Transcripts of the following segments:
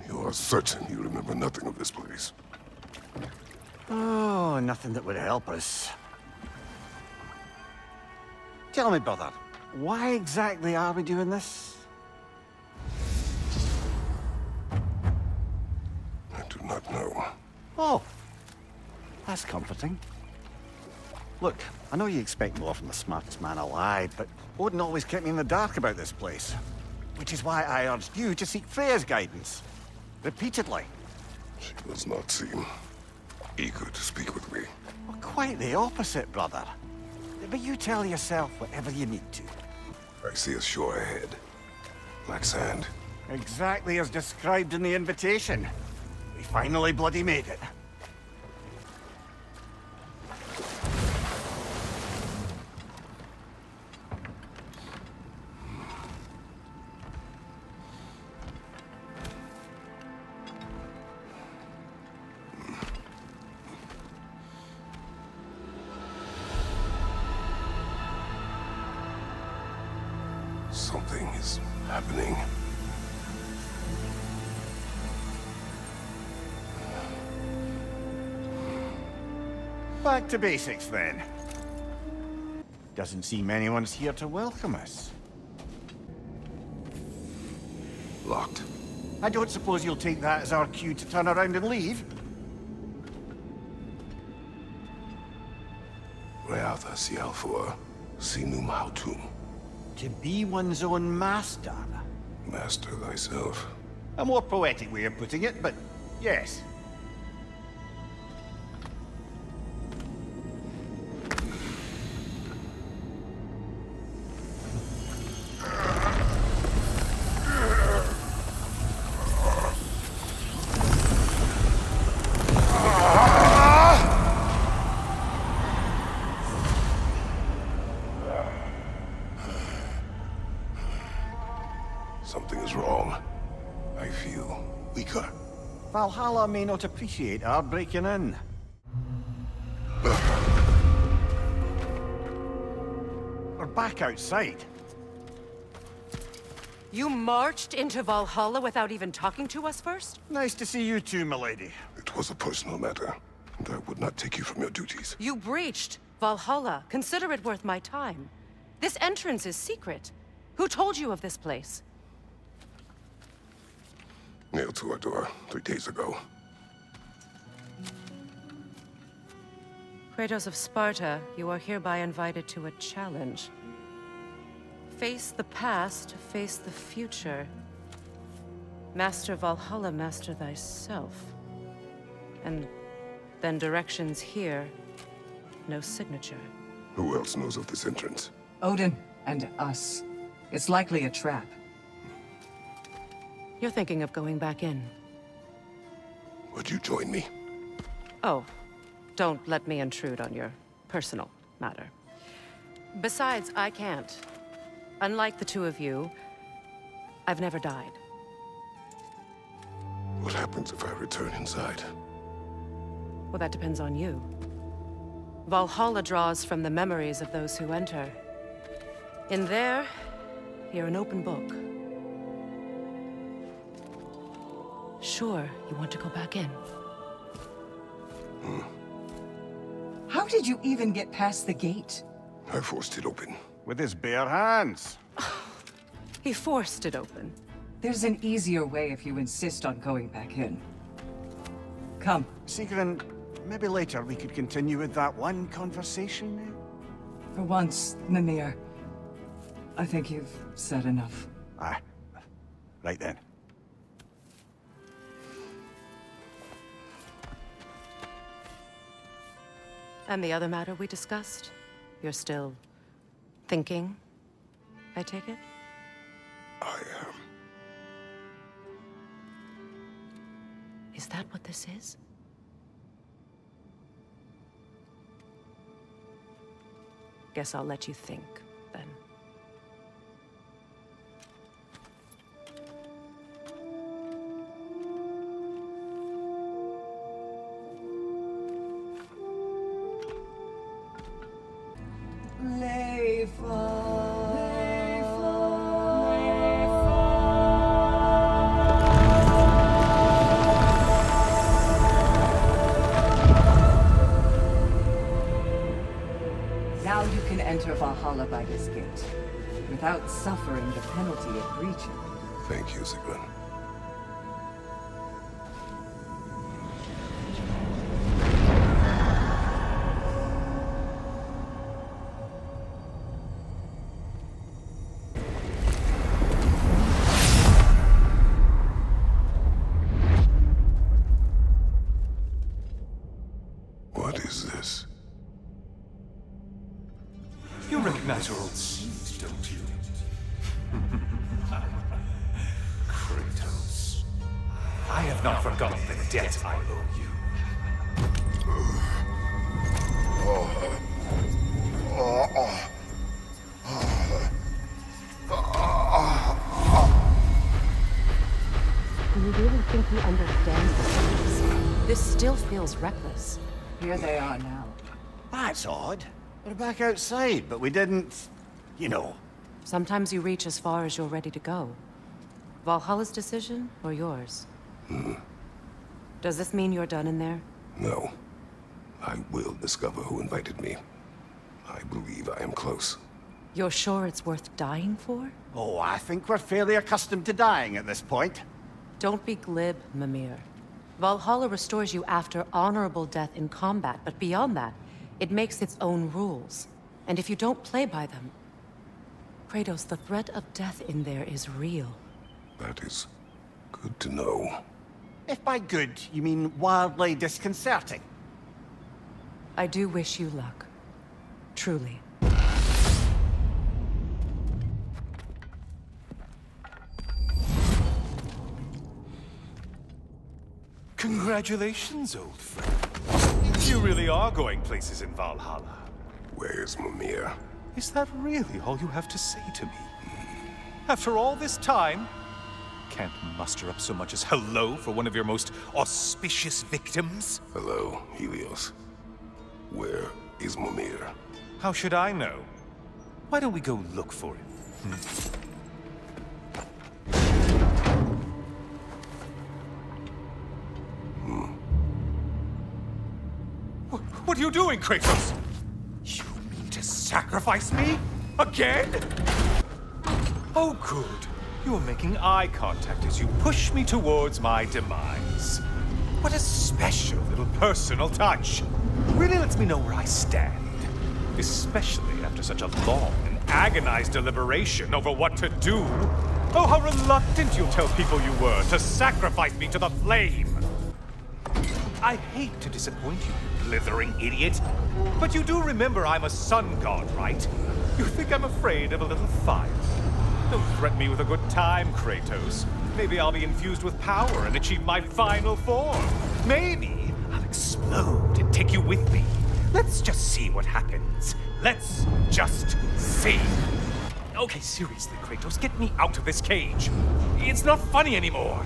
You are certain you remember nothing of this place? Oh, nothing that would help us. Tell me, brother, why exactly are we doing this? I do not know. Oh, that's comforting. Look, I know you expect more from the smartest man alive, but Odin always kept me in the dark about this place. Which is why I urged you to seek Freya's guidance. Repeatedly. She does not seem eager to speak with me. Well, quite the opposite, brother. But you tell yourself whatever you need to. I see a shore ahead. Black sand. Exactly as described in the invitation. We finally bloody made it. Something is happening. Back to basics, then. Doesn't seem anyone's here to welcome us. Locked. I don't suppose you'll take that as our cue to turn around and leave? Reatha Sialfur, Sinum Hautum. To be one's own master. Master thyself. A more poetic way of putting it, but yes. Something is wrong. I feel weaker. Valhalla may not appreciate our breaking in. We're back outside. You marched into Valhalla without even talking to us first? Nice to see you too, milady. It was a personal matter, and I would not take you from your duties. You breached Valhalla. Consider it worth my time. This entrance is secret. Who told you of this place? Nailed to our door 3 days ago. Kratos of Sparta, you are hereby invited to a challenge. Face the past, face the future. Master Valhalla, master thyself. And then directions here, no signature. Who else knows of this entrance? Odin and us. It's likely a trap. You're thinking of going back in. Would you join me? Oh, don't let me intrude on your personal matter. Besides, I can't. Unlike the two of you, I've never died. What happens if I return inside? Well, that depends on you. Valhalla draws from the memories of those who enter. In there, you're an open book. Sure, you want to go back in. How did you even get past the gate? I forced it open. With his bare hands. He forced it open. There's an easier way if you insist on going back in. Come. Sigrun, maybe later we could continue with that one conversation? For once, Mimir. I think you've said enough. Ah, right then. And the other matter we discussed? You're still thinking, I take it? I am. Is that what this is? Guess I'll let you think, then. Leifa. without suffering the penalty of breaching. Thank you, Sigrun. What is this? You recognize your old seat, don't you? Kratos. I have not forgotten the debt I owe you. Do you really think he understands this? This still feels reckless. Here they are now. That's odd. We're back outside, but we didn't... you know. Sometimes you reach as far as you're ready to go. Valhalla's decision, or yours? Does this mean you're done in there? No. I will discover who invited me. I believe I am close. You're sure it's worth dying for? Oh, I think we're fairly accustomed to dying at this point. Don't be glib, Mimir. Valhalla restores you after honorable death in combat, but beyond that, it makes its own rules. And if you don't play by them... Kratos, the threat of death in there is real. That is good to know. If by good, you mean wildly disconcerting. I do wish you luck. Truly. Congratulations, old friend. You really are going places in Valhalla. Where's Mimir? Is that really all you have to say to me? After all this time, can't muster up so much as hello for one of your most auspicious victims? Hello, Helios. Where is Mimir? How should I know? Why don't we go look for him? What are you doing, Kratos? You mean to sacrifice me? Again? Oh, good. You are making eye contact as you push me towards my demise. What a special little personal touch. Really lets me know where I stand. Especially after such a long and agonized deliberation over what to do. Oh, how reluctant you'll tell people you were to sacrifice me to the flame. I hate to disappoint you, blithering idiot. But you do remember I'm a sun god, right? You think I'm afraid of a little fire? Don't threaten me with a good time, Kratos. Maybe I'll be infused with power and achieve my final form. Maybe I'll explode and take you with me. Let's just see what happens. Let's just see. Okay, seriously, Kratos, get me out of this cage. It's not funny anymore.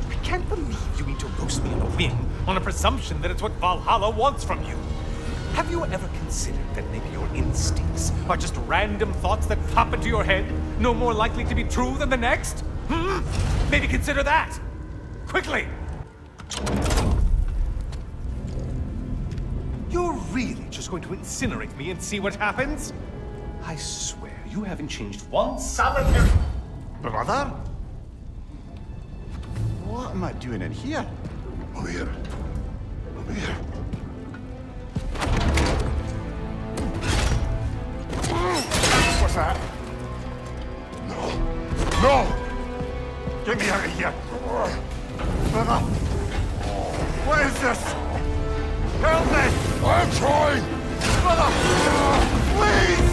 I can't believe you mean to roast me on a whim on a presumption that it's what Valhalla wants from you. Have you ever considered that maybe your instincts are just random thoughts that pop into your head, no more likely to be true than the next? Maybe consider that! Quickly! You're really just going to incinerate me and see what happens? I swear, you haven't changed one solitary... Brother? What am I doing in here? Mimir. Mimir. What's that? No. No! Get me out of here! Brother! What is this? Help me! I'm trying! Brother! Please!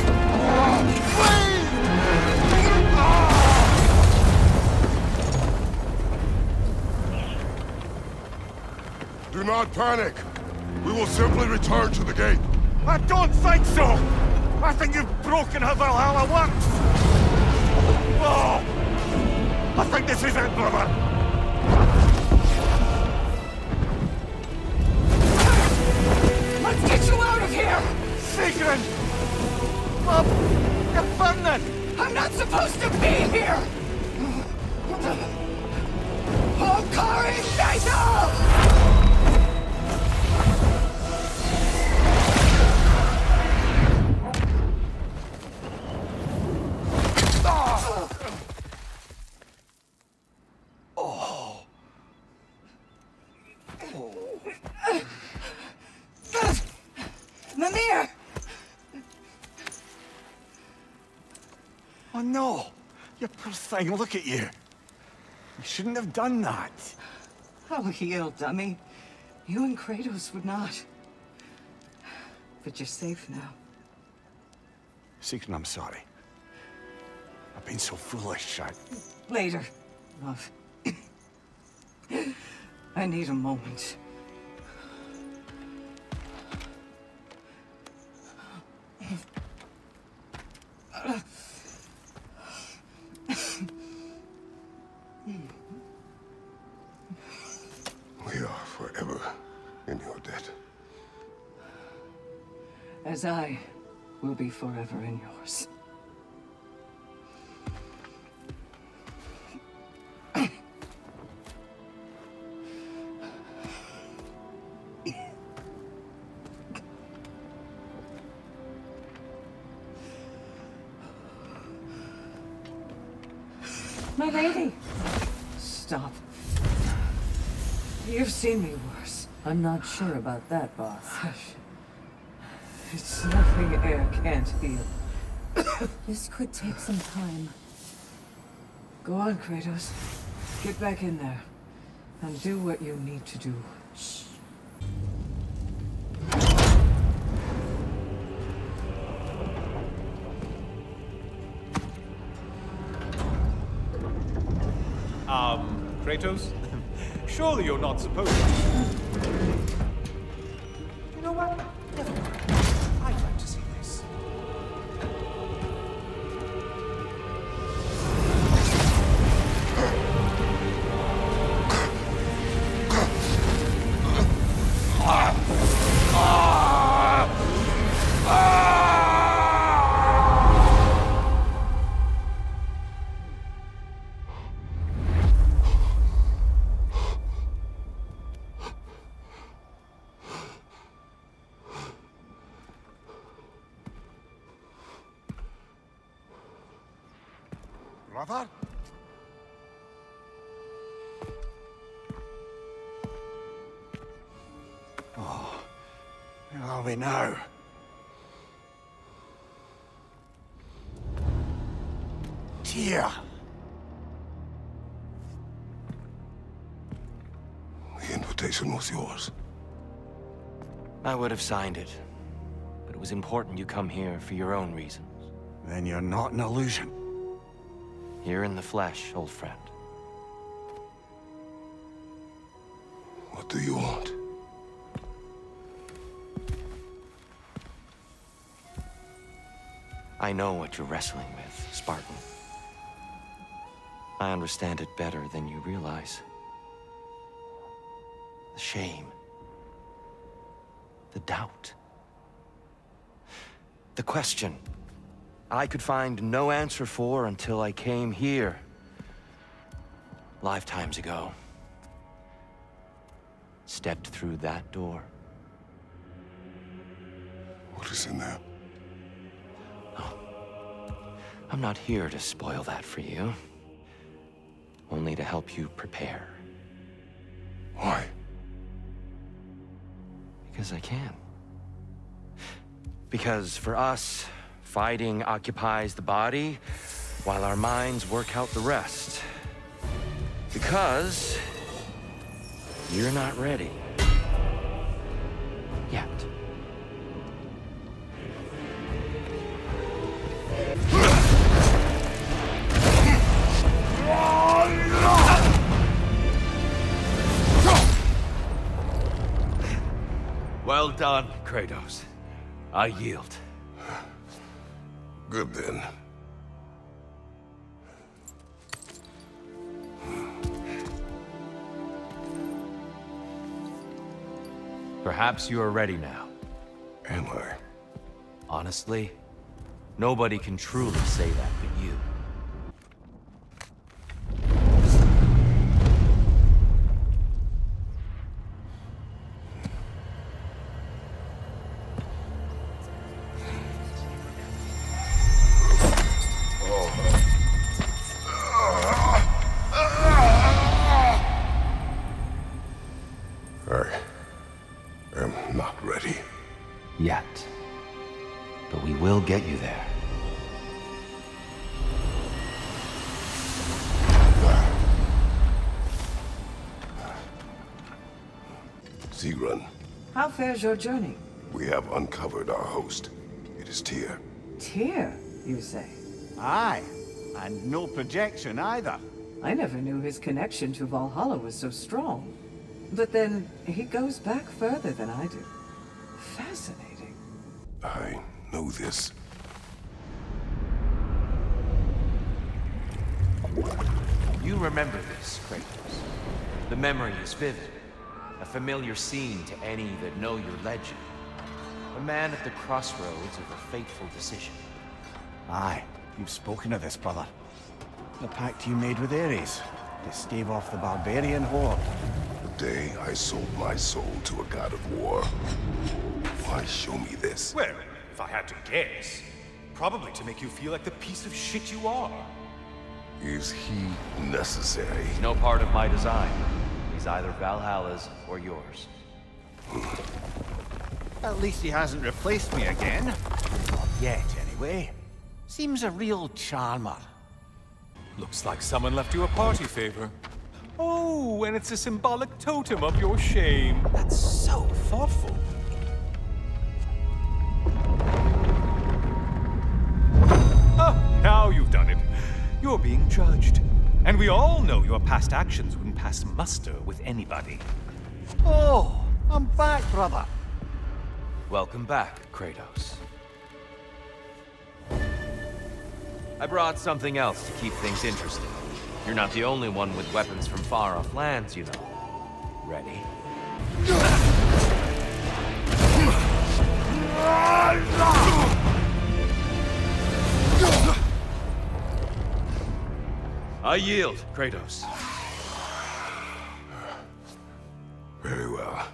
Please! Do not panic. We will simply return to the gate. I don't think so! I think you've broken how Valhalla works! Oh! I think this is it, brother! Let's get you out of here! Sigrun! Bob! You're burning! I'm not supposed to be here! Hokari Naito! no! You poor thing, look at you. You shouldn't have done that. I'll heal, dummy. You and Kratos would not. But you're safe now. Seeker, I'm sorry. I've been so foolish. Later, love. I need a moment. We are forever in your debt. As I will be forever in yours. My lady! Stop. You've seen me worse. I'm not sure about that, boss. Hush. It's nothing air can't heal. This could take some time. Go on, Kratos. Get back in there. And do what you need to do. Shh. Kratos? Surely you're not supposed to. You know what? Never mind. I'd like to see this. Brother? Oh, where are we now? Tyr! The invitation was yours. I would have signed it, but it was important you come here for your own reasons. Then you're not an illusion. Here in the flesh, old friend. What do you want? I know what you're wrestling with, Spartan. I understand it better than you realize. The shame. The doubt. The question I could find no answer for until I came here. Lifetimes ago. Stepped through that door. What is in there? I'm not here to spoil that for you. Only to help you prepare. Why? Because I can. Because for us, fighting occupies the body, while our minds work out the rest. Because you're not ready. Yet. Well done, Kratos. I yield. Good then. Perhaps you are ready now. Am I? Honestly, nobody can truly say that but you. I am not ready. Yet. But we will get you there. speedrun. How fares your journey? We have uncovered our host. It is Tyr. Tyr, you say? Aye, and no projection either. I never knew his connection to Valhalla was so strong. But then, he goes back further than I do. Fascinating. I know this. You remember this, Kratos. The memory is vivid. A familiar scene to any that know your legend. A man at the crossroads of a fateful decision. Aye, you've spoken of this, brother. The pact you made with Ares to stave off the barbarian horde. The day I sold my soul to a god of war. Why show me this? Well, if I had to guess, probably to make you feel like the piece of shit you are. Is he necessary? He's no part of my design. He's either Valhalla's or yours. At least he hasn't replaced me again. Not yet, anyway. Seems a real charmer. Looks like someone left you a party favor. Oh, and it's a symbolic totem of your shame. That's so thoughtful. Ah, now you've done it. You're being judged. And we all know your past actions wouldn't pass muster with anybody. Oh, I'm back, brother. Welcome back, Kratos. I brought something else to keep things interesting. You're not the only one with weapons from far-off lands, you know. Ready? I yield, Kratos. Very well.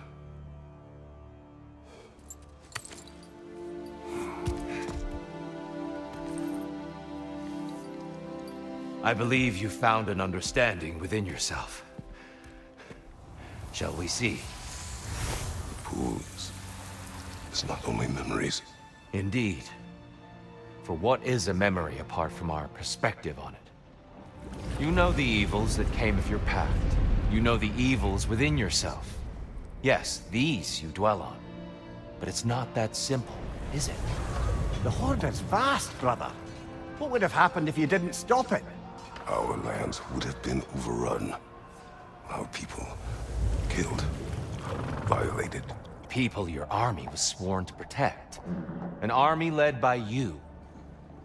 I believe you found an understanding within yourself. Shall we see? The pools. It's not only memories. Indeed. For what is a memory apart from our perspective on it? You know the evils that came of your pact. You know the evils within yourself. Yes, these you dwell on. But it's not that simple, is it? The horde is vast, brother. What would have happened if you didn't stop it? Our lands would have been overrun. Our people killed, violated. People your army was sworn to protect. An army led by you.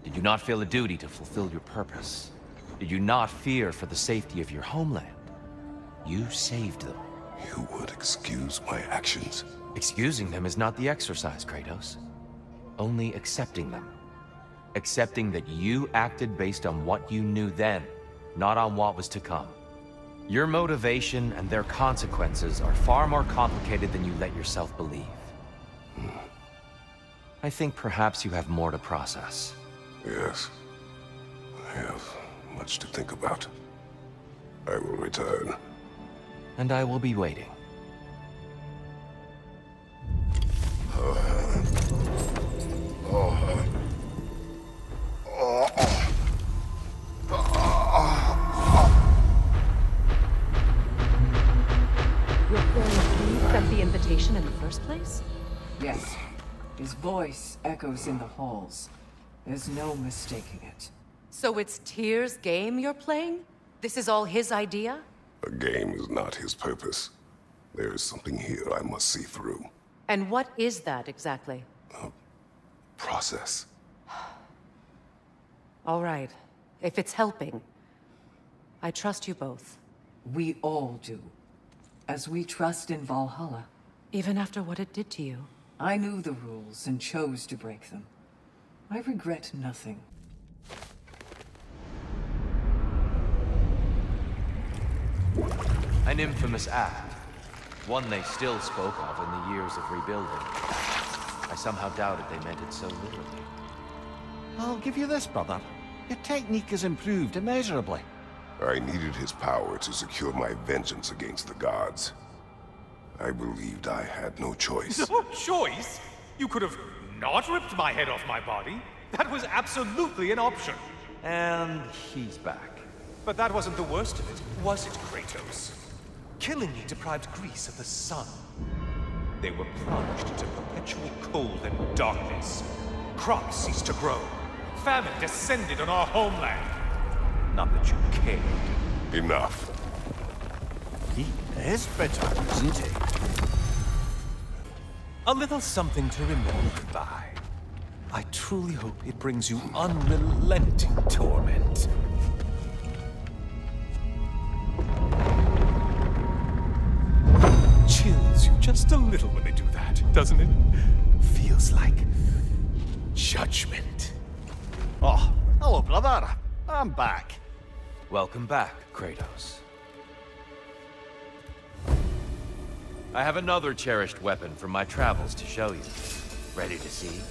Did you not feel a duty to fulfill your purpose? Did you not fear for the safety of your homeland? You saved them. You would excuse my actions. Excusing them is not the exercise, Kratos. Only accepting them. Accepting that you acted based on what you knew then, not on what was to come. Your motivation and their consequences are far more complicated than you let yourself believe. I think perhaps you have more to process. Yes. I have much to think about. I will return. And I will be waiting. Your friend sent the invitation in the first place? Yes. His voice echoes in the halls. There's no mistaking it. So it's Tyr's game you're playing? This is all his idea? A game is not his purpose. There is something here I must see through. And what is that exactly? Process. All right. If it's helping, I trust you both. We all do. As we trust in Valhalla. Even after what it did to you. I knew the rules and chose to break them. I regret nothing. An infamous act. One they still spoke of in the years of rebuilding. I somehow doubted they meant it so literally. I'll give you this, brother. Your technique has improved immeasurably. I needed his power to secure my vengeance against the gods. I believed I had no choice. No choice? You could have not ripped my head off my body. That was absolutely an option. And he's back. But that wasn't the worst of it, was it, Kratos? Killing me deprived Greece of the sun. they were plunged into perpetual cold and darkness. Crops ceased to grow. Famine descended on our homeland. Not that you cared. Enough. He is bitter, isn't he? A little something to remember by. I truly hope it brings you unrelenting torment. Chills you just a little when they do that, doesn't it? Feels like judgment. Oh, hello, brother. I'm back. Welcome back, Kratos. I have another cherished weapon from my travels to show you. Ready to see?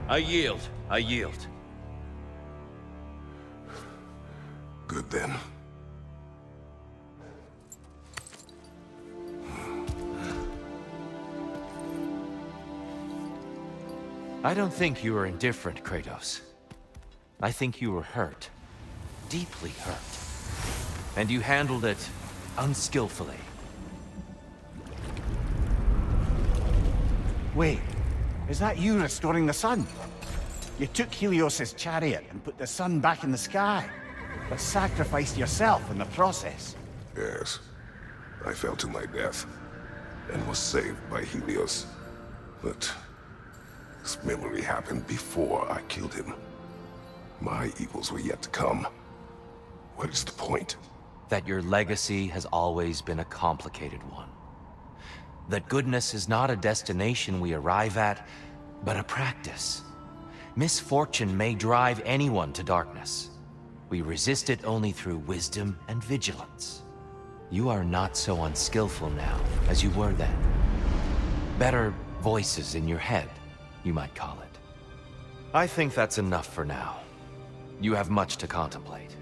I yield. I yield. Good then. I don't think you were indifferent, Kratos. I think you were hurt. Deeply hurt. And you handled it unskillfully. Wait, is that you restoring the sun? You took Helios's chariot and put the sun back in the sky, but sacrificed yourself in the process. Yes. I fell to my death and was saved by Helios. But this memory happened before I killed him. My evils were yet to come. What is the point? That your legacy has always been a complicated one. That goodness is not a destination we arrive at, but a practice. Misfortune may drive anyone to darkness. We resist it only through wisdom and vigilance. You are not so unskillful now as you were then. Better voices in your head, you might call it. I think that's enough for now. You have much to contemplate.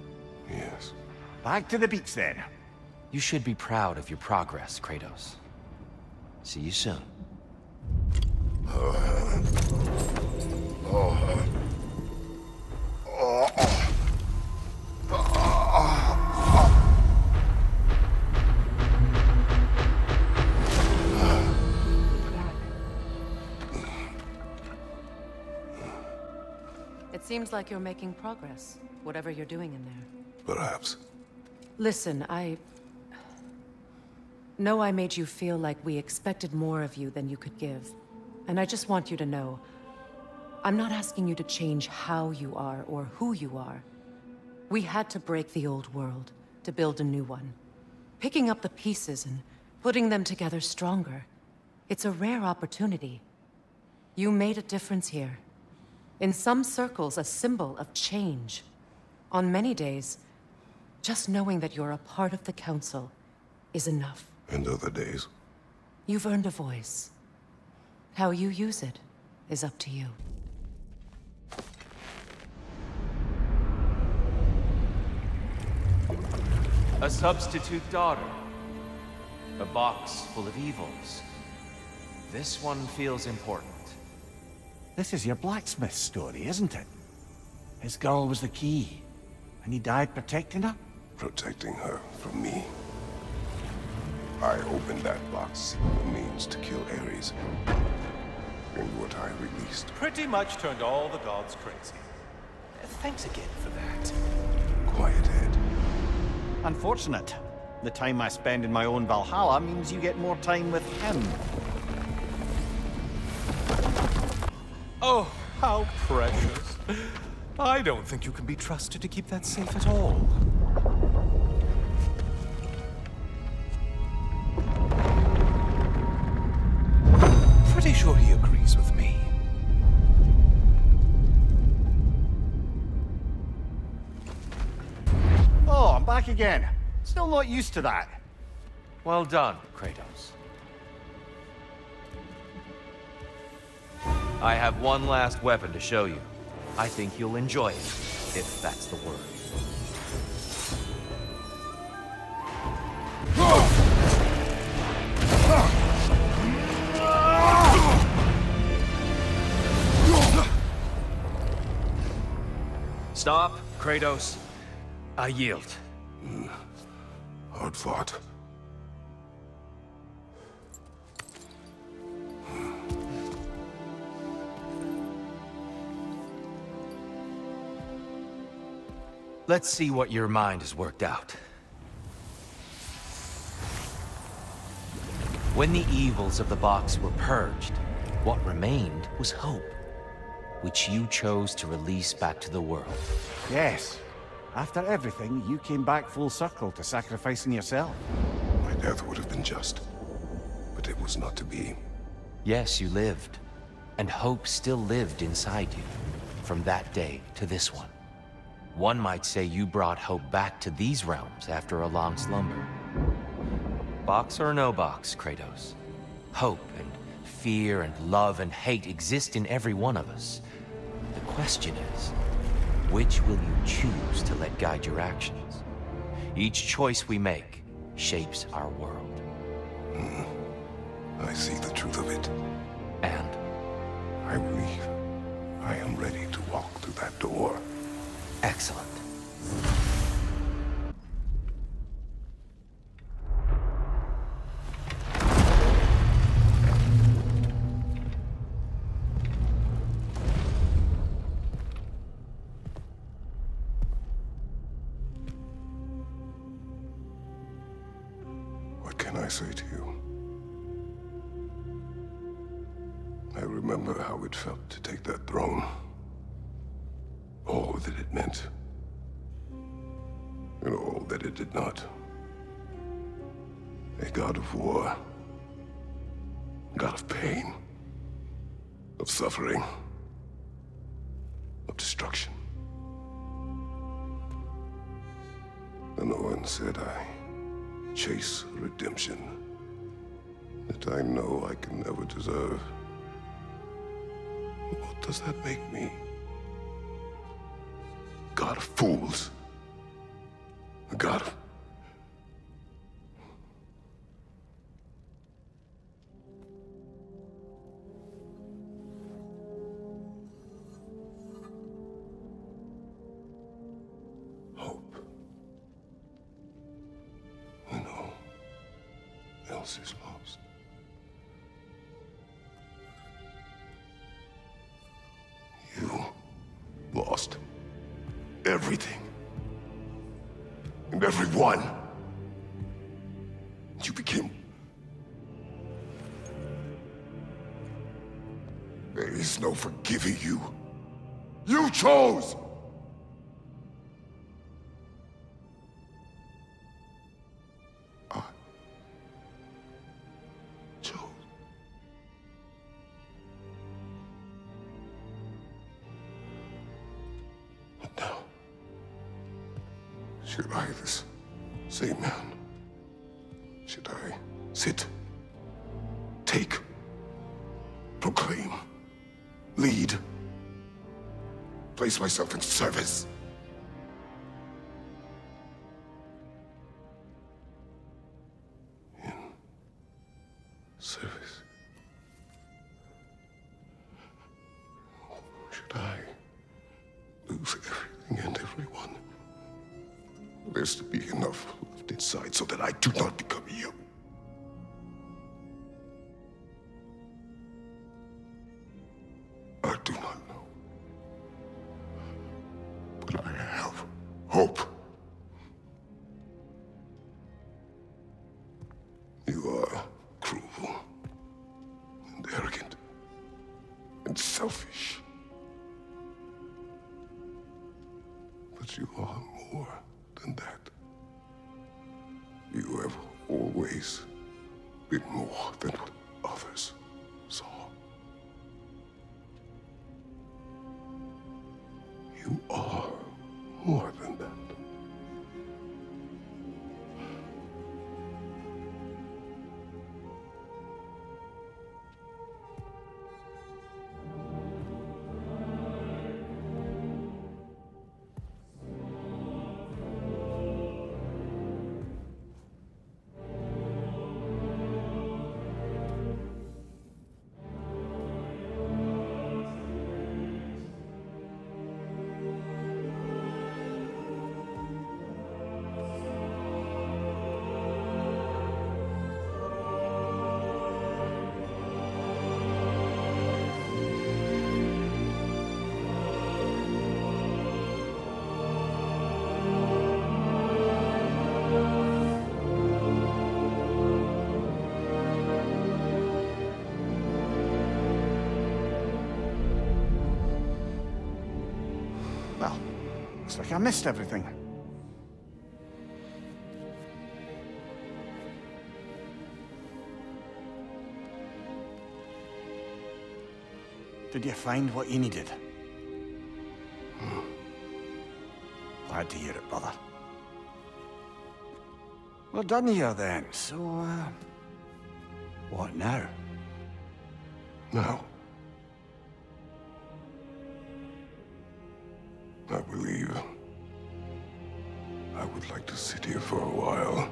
Yes. Back to the beach then. You should be proud of your progress, Kratos. See you soon. It seems like you're making progress, whatever you're doing in there. Perhaps. Listen, I know I made you feel like we expected more of you than you could give. And I just want you to know, I'm not asking you to change how you are or who you are. We had to break the old world to build a new one. Picking up the pieces and putting them together stronger. It's a rare opportunity. You made a difference here. In some circles, a symbol of change. On many days, just knowing that you're a part of the Council is enough. And other days? You've earned a voice. How you use it is up to you. A substitute daughter. A box full of evils. This one feels important. This is your blacksmith story, isn't it? His girl was the key, and he died protecting her? Protecting her from me. I opened that box, the means to kill Ares. And what I released. Pretty much turned all the gods crazy. Thanks again for that. Quiet head. Unfortunate. The time I spend in my own Valhalla means you get more time with him. Oh, how precious. I don't think you can be trusted to keep that safe at all. Pretty sure he agrees with me. Oh, I'm back again. Still not used to that. Well done, Kratos. I have one last weapon to show you. I think you'll enjoy it, if that's the word. Stop, Kratos. I yield. Hard fought. Let's see what your mind has worked out. When the evils of the box were purged, what remained was hope, which you chose to release back to the world. Yes. After everything, you came back full circle to sacrificing yourself. My death would have been just, but it was not to be. Yes, you lived, and hope still lived inside you, from that day to this one. One might say you brought hope back to these realms after a long slumber. Box or no box, Kratos. Hope and fear and love and hate exist in every one of us. The question is, which will you choose to let guide your actions? Each choice we make shapes our world. I see the truth of it. And I believe I am ready to walk through that door. excellent. What can I say to you? I remember how it felt to take that throne. All that it meant. And all that it did not. A god of war. A god of pain. Of suffering. Of destruction. And Owen said I chase redemption that I know I can never deserve. What does that make me? God of fools. A god of... hope. When all else is lost. You lost everything. And everyone. You became... There is no forgiving you. You chose! I chose. But now... should I, this same man, should I sit, take, proclaim, lead, place myself in service? In service? Should I lose everything and everyone? There's to be enough left inside so that I do not become you. I do not know. But I have hope. You are cruel and arrogant and selfish. But you are more than that. You have always been more than what others saw. You are more than that. Looks like I missed everything. Did you find what you needed? Glad to hear it, brother. We're done here then, so, what now? Now, I believe I would like to sit here for a while.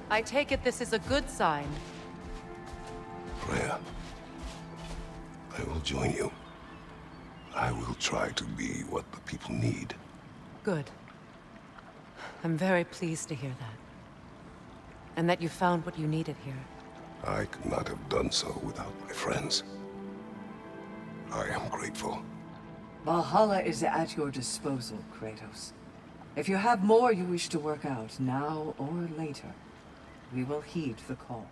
I take it this is a good sign. Freya, I will join you. I will try to be what the people need. Good. I'm very pleased to hear that. And that you found what you needed here. I could not have done so without my friends. I am grateful. Valhalla is at your disposal, Kratos. If you have more you wish to work out, now or later, we will heed the call.